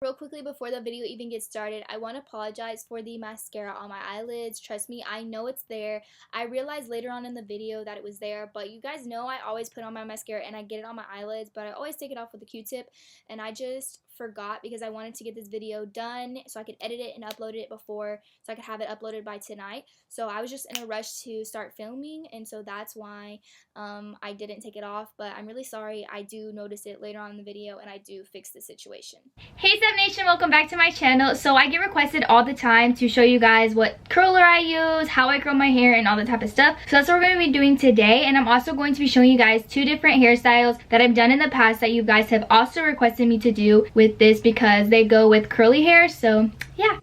Real quickly before the video even gets started, I want to apologize for the mascara on my eyelids. Trust me, I know it's there. I realized later on in the video that it was there, but you guys know I always put on my mascara and I get it on my eyelids, but I always take it off with a Q-tip, and I just forgot because I wanted to get this video done so I could edit it and upload it before, so I could have it uploaded by tonight. So I was just in a rush to start filming, and so that's why I didn't take it off, but I'm really sorry. I do notice it later on in the video and I do fix the situation. Hey Sav Nation, welcome back to my channel. So I get requested all the time to show you guys what curler I use, how I curl my hair, and all that type of stuff. So that's what we're going to be doing today, and I'm also going to be showing you guys 2 different hairstyles that I've done in the past that you guys have also requested me to do with this because they go with curly hair. So yeah.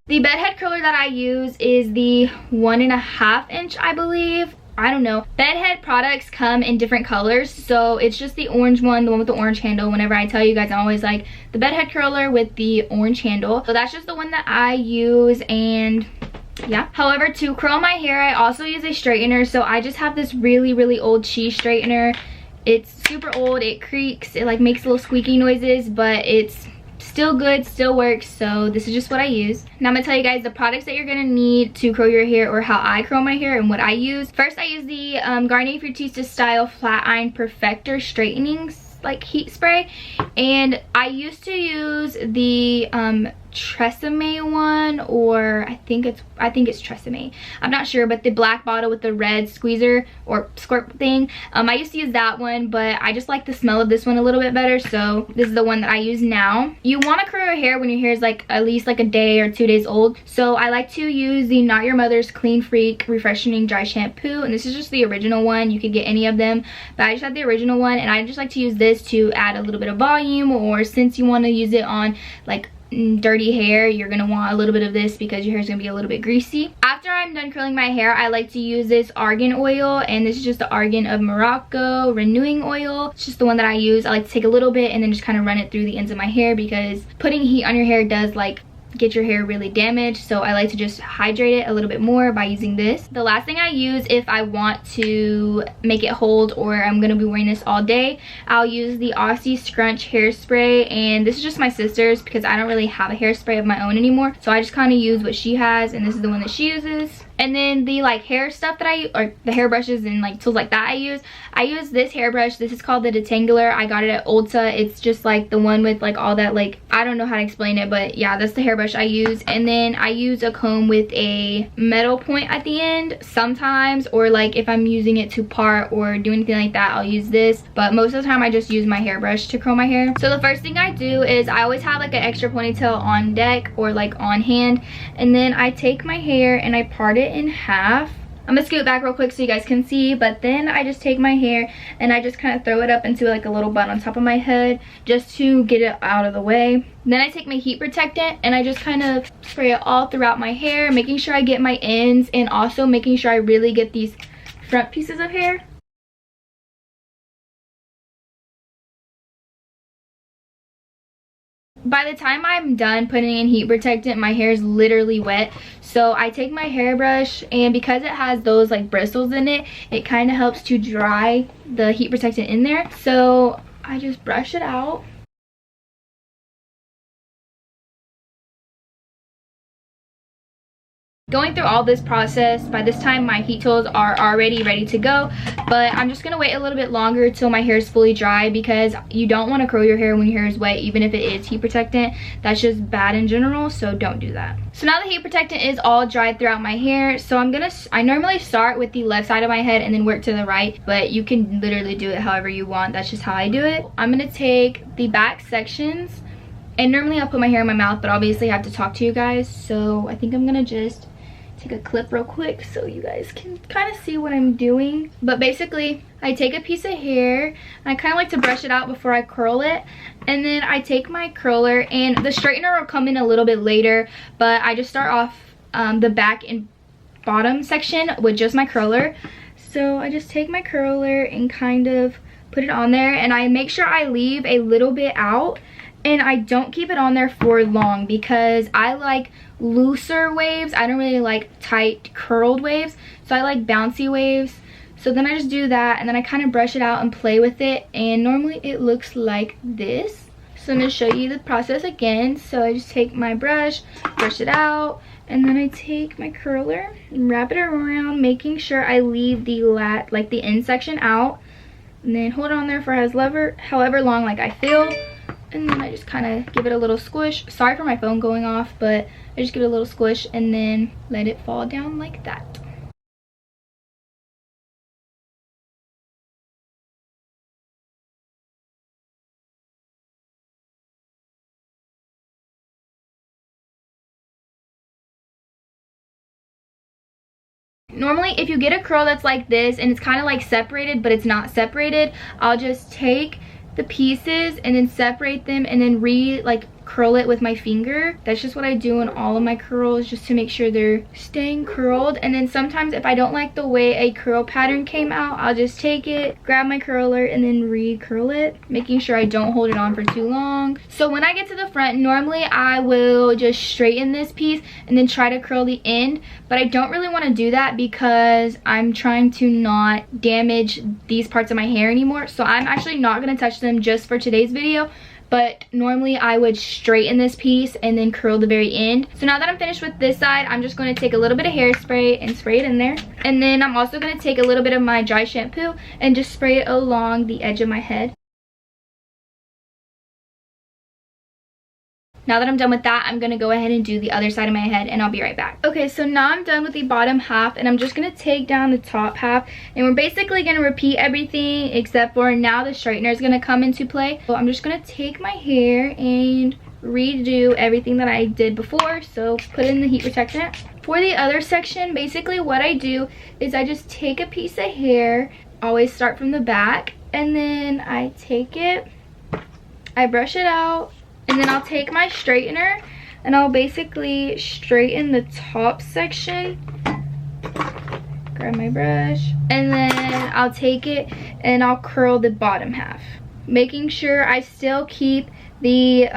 The bedhead curler that I use is the 1.5 inch, I believe. I don't know. Bedhead products come in different colors, so it's just the orange one, the one with the orange handle. Whenever I tell you guys, I'm always like the bedhead curler with the orange handle. So that's just the one that I use, and yeah. However, to curl my hair, I also use a straightener. So I just have this really old cheese straightener. It's super old, it creaks, it like makes little squeaky noises, but it's still good, still works. So this is just what I use. Now I'm gonna tell you guys the products that you're gonna need to curl your hair, or how I curl my hair and what I use. First, I use the Garnier Fructista Style Flat Iron Perfector Straightening like heat spray, and I used to use the Tresemme one, or I think it's Tresemme, I'm not sure, but the black bottle with the red squeezer or squirt thing. I used to use that one, but I just like the smell of this one a little bit better, so this is the one that I use now. You want to curl your hair when your hair is like at least like a day or 2 days old, so I like to use the Not Your Mother's Clean Freak Refreshing Dry Shampoo, and this is just the original one. You could get any of them, but I just have the original one, and I just like to use this to add a little bit of volume, or since you want to use it on like dirty hair, you're gonna want a little bit of this because your hair is gonna be a little bit greasy. After I'm done curling my hair, I like to use this argan oil, and this is just the Argan of Morocco renewing oil. It's just the one that I use. I like to take a little bit and then just kind of run it through the ends of my hair because putting heat on your hair does like get your hair really damaged, so I like to just hydrate it a little bit more by using this. The last thing I use if I want to make it hold, or I'm gonna be wearing this all day, I'll use the Aussie Scrunch hairspray, and this is just my sister's because I don't really have a hairspray of my own anymore, so I just kind of use what she has, and this is the one that she uses. And then the like hair stuff that I use, or the hairbrushes and like tools like that I use this hairbrush. This is called the Detangler. I got it at Ulta. It's just like the one with like all that, like, I don't know how to explain it, but yeah, that's the hairbrush I use. And then I use a comb with a metal point at the end sometimes, or like if I'm using it to part or do anything like that, I'll use this. But most of the time I just use my hairbrush to curl my hair. So the first thing I do is I always have like an extra ponytail on deck or like on hand, and then I take my hair and I part it in half. I'm gonna scoot back real quick so you guys can see, but then I just take my hair and I just kind of throw it up into like a little bun on top of my head just to get it out of the way. Then I take my heat protectant and I just kind of spray it all throughout my hair, making sure I get my ends and also making sure I really get these front pieces of hair. By the time I'm done putting in heat protectant, my hair is literally wet. So I take my hairbrush, and because it has those like bristles in it, it kind of helps to dry the heat protectant in there. So I just brush it out. Going through all this process, by this time my heat tools are already ready to go, but I'm just gonna wait a little bit longer till my hair is fully dry because you don't want to curl your hair when your hair is wet, even if it is heat protectant. That's just bad in general, so don't do that. So now the heat protectant is all dried throughout my hair, so I normally start with the left side of my head and then work to the right, but you can literally do it however you want. That's just how I do it. I'm gonna take the back sections, and normally I'll put my hair in my mouth, but obviously I have to talk to you guys, so I think I'm gonna just take a clip real quick so you guys can kind of see what I'm doing. But basically I take a piece of hair and I kind of like to brush it out before I curl it, and then I take my curler, and the straightener will come in a little bit later, but I just start off the back and bottom section with just my curler. So I just take my curler and kind of put it on there, and I make sure I leave a little bit out, and I don't keep it on there for long because I like looser waves. I don't really like tight curled waves, so I like bouncy waves. So then I just do that, and then I kind of brush it out and play with it, and normally it looks like this. So I'm going to show you the process again. So I just take my brush it out, and then I take my curler and wrap it around, making sure I leave the the end section out, and then hold on there for however long like I feel, and then I just kind of give it a little squish. Sorry for my phone going off, but I just give it a little squish and then let it fall down like that. Normally, if you get a curl that's like this and it's kind of like separated but it's not separated, I'll just take the pieces and then separate them and then curl it with my finger. That's just what I do in all of my curls, just to make sure they're staying curled. And then sometimes if I don't like the way a curl pattern came out, I'll just take it, grab my curler, and then re-curl it, making sure I don't hold it on for too long. So when I get to the front, normally I will just straighten this piece and then try to curl the end, but I don't really want to do that because I'm trying to not damage these parts of my hair anymore. So I'm actually not going to touch them just for today's video. But normally I would straighten this piece and then curl the very end. So now that I'm finished with this side, I'm just going to take a little bit of hairspray and spray it in there. And then I'm also going to take a little bit of my dry shampoo and just spray it along the edge of my head. Now that I'm done with that, I'm going to go ahead and do the other side of my head, and I'll be right back. Okay, so now I'm done with the bottom half, and I'm just going to take down the top half, and we're basically going to repeat everything except for now the straightener is going to come into play. So I'm just going to take my hair and redo everything that I did before, so put it in the heat protectant. For the other section, basically what I do is I just take a piece of hair, always start from the back, and then I take it, I brush it out, and then I'll take my straightener and I'll basically straighten the top section. Grab my brush, and then I'll take it and I'll curl the bottom half, making sure I still keep the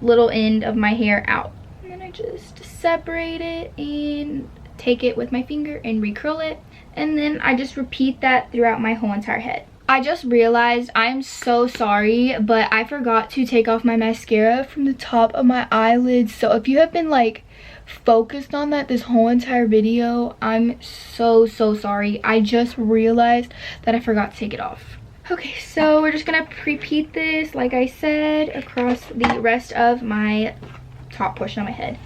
little end of my hair out. And then I just separate it and take it with my finger and recurl it, and then I just repeat that throughout my whole entire head. I just realized, I'm so sorry, but I forgot to take off my mascara from the top of my eyelids. So if you have been like focused on that this whole entire video, I'm so sorry. I just realized that I forgot to take it off. Okay, so we're just gonna repeat this, like I said, across the rest of my top portion of my head.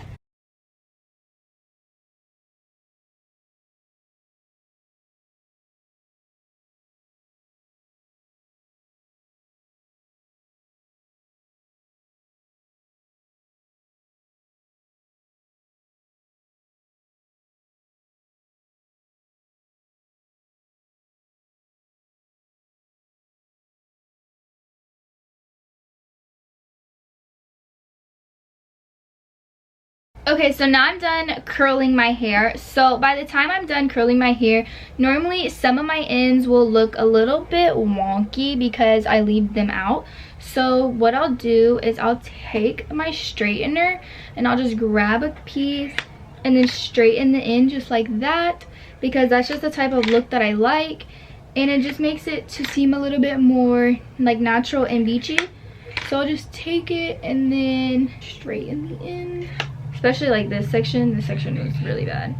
Okay, so now I'm done curling my hair. So by the time I'm done curling my hair, normally some of my ends will look a little bit wonky because I leave them out. So what I'll do is I'll take my straightener and I'll just grab a piece and then straighten the end just like that, because that's just the type of look that I like, and it just makes it to seem a little bit more like natural and beachy. So I'll just take it and then straighten the end. Especially like this section is really bad.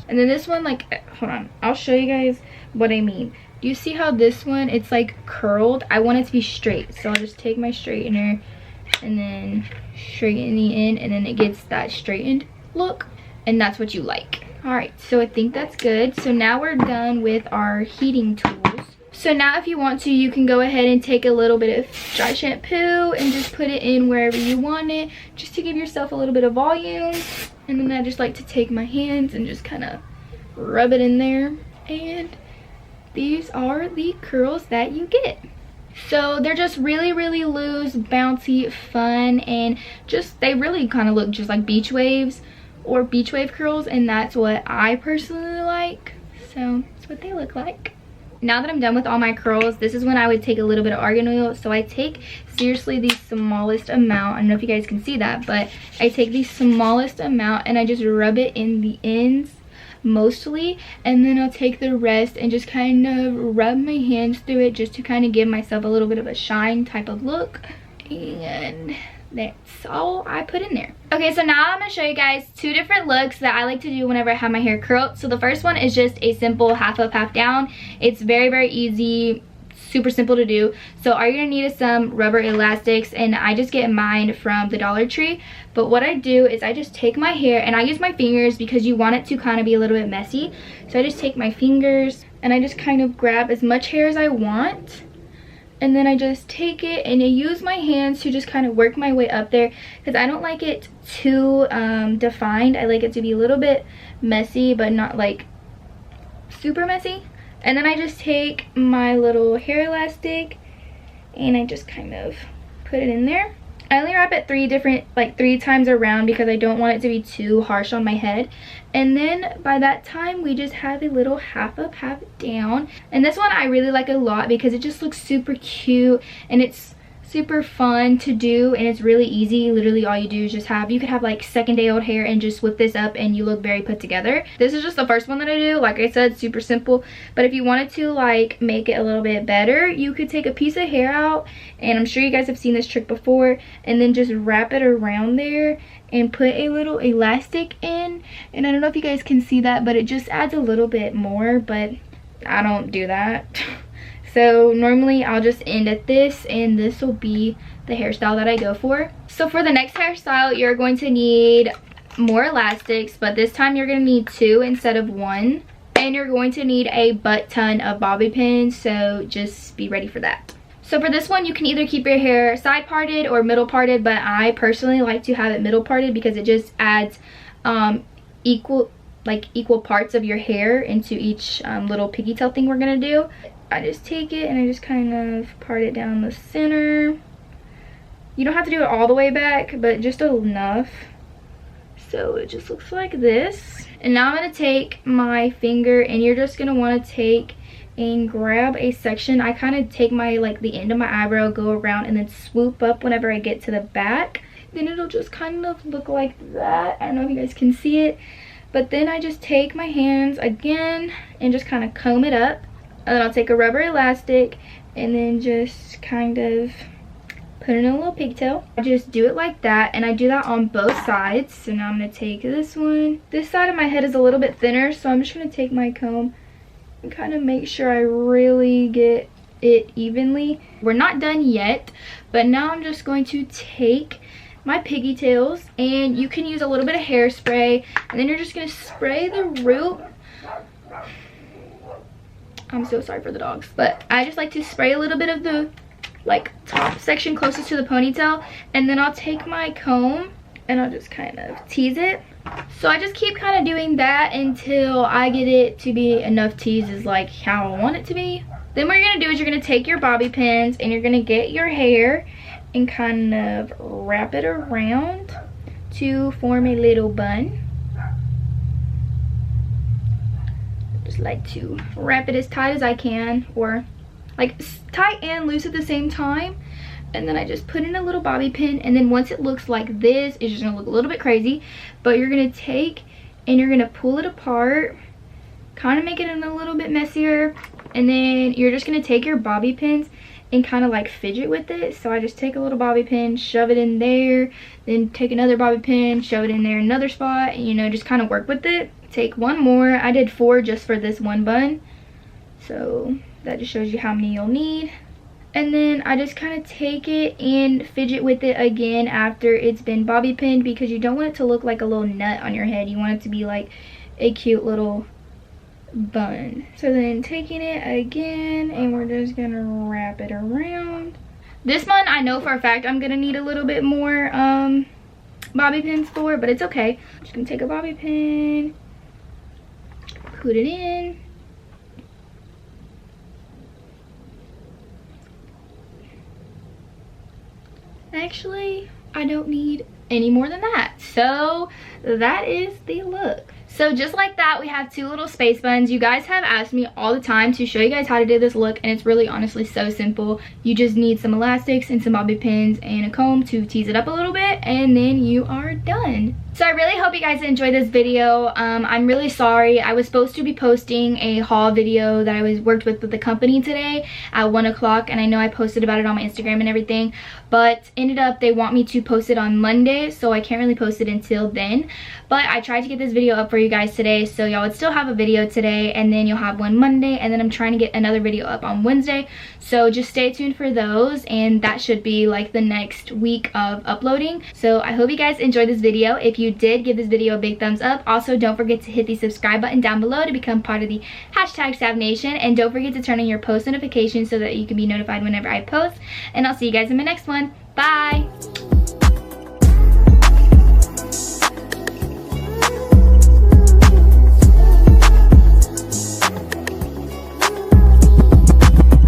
And then this one, like, hold on, I'll show you guys what I mean. Do you see how this one, it's like curled? I want it to be straight, so I'll just take my straightener and then straighten the end, and then it gets that straightened look, and that's what you like. All right, so I think that's good. So now we're done with our heating tools. So now if you want to, you can go ahead and take a little bit of dry shampoo and just put it in wherever you want it, just to give yourself a little bit of volume. And then I just like to take my hands and just kind of rub it in there. And these are the curls that you get. So they're just really loose, bouncy, fun, and just, they really kind of look just like beach waves or beach wave curls, and that's what I personally like. So that's what they look like. now that I'm done with all my curls, this is when I would take a little bit of argan oil. So I take seriously the smallest amount. I don't know if you guys can see that, but I take the smallest amount and I just rub it in the ends mostly, and then I'll take the rest and just kind of rub my hands through it just to kind of give myself a little bit of a shine type of look. And that's all I put in there. Okay, so now I'm gonna show you guys two different looks that I like to do whenever I have my hair curled. So the first one is just a simple half up, half down. It's very easy, super simple to do. So all you're gonna need is some rubber elastics, and I just get mine from the Dollar Tree. But what I do is I just take my hair, and I use my fingers because you want it to kind of be a little bit messy. So I just take my fingers and I just kind of grab as much hair as I want, and then I just take it and I use my hands to just kind of work my way up there, because I don't like it too defined. I like it to be a little bit messy, but not like super messy. And then I just take my little hair elastic and I just kind of put it in there. I only wrap it three times around because I don't want it to be too harsh on my head. And then by that time, we just have a little half up, half down. And this one I really like a lot because it just looks super cute and it's super fun to do, and it's really easy. Literally all you do is just you could have like second day old hair and just whip this up and you look very put together. This is just the first one that I do. Like I said, super simple, but if you wanted to like make it a little bit better, you could take a piece of hair out, and I'm sure you guys have seen this trick before, and then just wrap it around there and put a little elastic in. And I don't know if you guys can see that, but it just adds a little bit more, but I don't do that. So normally I'll just end at this, and this will be the hairstyle that I go for. So for the next hairstyle, you're going to need more elastics, but this time you're going to need 2 instead of 1. And you're going to need a butt ton of bobby pins, so just be ready for that. So for this one, you can either keep your hair side parted or middle parted, but I personally like to have it middle parted because it just adds equal parts of your hair into each little pigtail thing we're going to do. I just take it and I just kind of part it down the center. You don't have to do it all the way back, but just enough. So it just looks like this. And now I'm going to take my finger, and you're just going to want to take and grab a section. I kind of take my the end of my eyebrow, go around, and then swoop up whenever I get to the back. Then it'll just kind of look like that. I don't know if you guys can see it. But then I just take my hands again and just kind of comb it up. And then I'll take a rubber elastic and then just kind of put in a little pigtail. I just do it like that, and I do that on both sides. So now I'm going to take this one. This side of my head is a little bit thinner, so I'm just going to take my comb and kind of make sure I really get it evenly. We're not done yet, but now I'm just going to take my pigtails, and you can use a little bit of hairspray, and then you're just going to spray the root. I'm so sorry for the dogs, but I just like to spray a little bit of the top section closest to the ponytail, and then I'll take my comb and I'll just kind of tease it. So I just keep kind of doing that until I get it to be enough teases like how I want it to be. Then what you're going to do is you're going to take your bobby pins and you're going to get your hair and kind of wrap it around to form a little bun. Just like to wrap it as tight as I can, or tight and loose at the same time. And then I just put in a little bobby pin, and then once it looks like this, it's just gonna look a little bit crazy, but you're gonna take and you're gonna pull it apart, kind of make it a little bit messier, and then you're just gonna take your bobby pins and kind of fidget with it. So I just take a little bobby pin, shove it in there, then take another bobby pin, shove it in there, another spot, and just kind of work with it. Take one more. I did 4 just for this one bun, so that just shows you how many you'll need. And then I just kind of take it and fidget with it again after it's been bobby pinned, because you don't want it to look like a little nut on your head. You want it to be like a cute little bun. So then taking it again, and we're just gonna wrap it around. This one I know for a fact I'm gonna need a little bit more bobby pins for, but it's okay. I'm just gonna take a bobby pin, put it in. Actually, I don't need any more than that. So that is the look. So just like that, we have 2 little space buns. You guys have asked me all the time to show you guys how to do this look, and it's really honestly so simple. You just need some elastics and some bobby pins and a comb to tease it up a little bit, and then you are done. So I really hope you guys enjoyed this video. I'm really sorry. I was supposed to be posting a haul video that I worked with the company today at 1 o'clock, and I know I posted about it on my Instagram and everything, but ended up they want me to post it on Monday, so I can't really post it until then. But I tried to get this video up for you guys today, so y'all would still have a video today, and then you'll have one Monday, and then I'm trying to get another video up on Wednesday. So just stay tuned for those, and that should be like the next week of uploading. So I hope you guys enjoyed this video. If you did, give this video a big thumbs up. Also, don't forget to hit the subscribe button down below to become part of the #SavNation, and don't forget to turn on your post notifications so that you can be notified whenever I post. And I'll see you guys in my next one. Bye!